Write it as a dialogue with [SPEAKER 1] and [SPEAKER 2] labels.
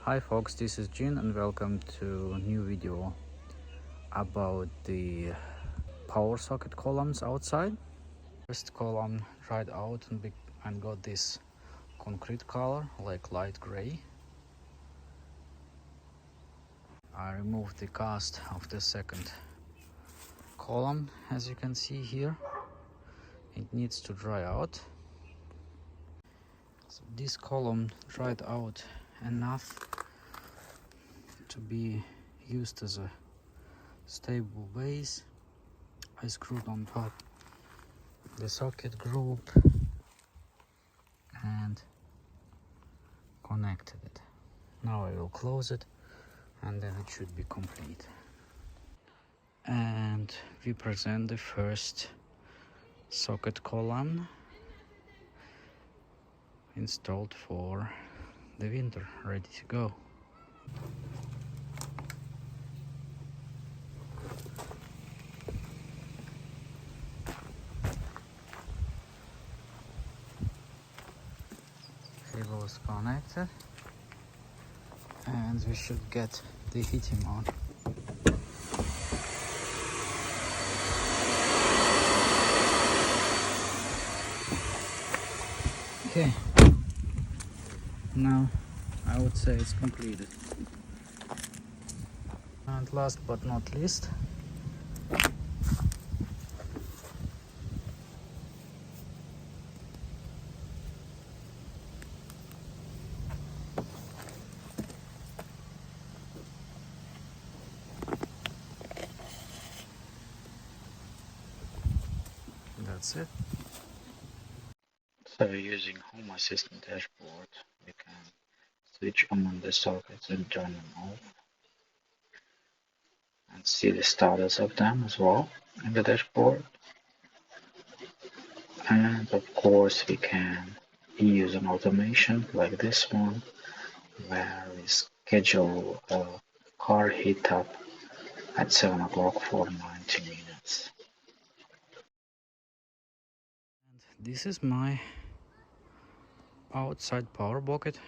[SPEAKER 1] Hi folks, this is Jin and welcome to a new video about the power socket columns outside. First column dried out and got this concrete color like light gray. I removed the cast of the second column. As you can see here, it needs to dry out. So this column dried out enough to be used as a stable base. I screwed on top the socket group and connected it. Now I will close it and then it should be complete. And we present the first socket column installed for the winter, ready to go. Cable is connected and we should get the heating on. Okay, now I would say it's completed. And last but not least, that's it. So using Home Assistant dashboard, we can switch on the sockets and turn them off and see the status of them as well in the dashboard. And of course we can use an automation like this one where we schedule a car heat up at 7 o'clock for 90 minutes. And this is my outside power bucket.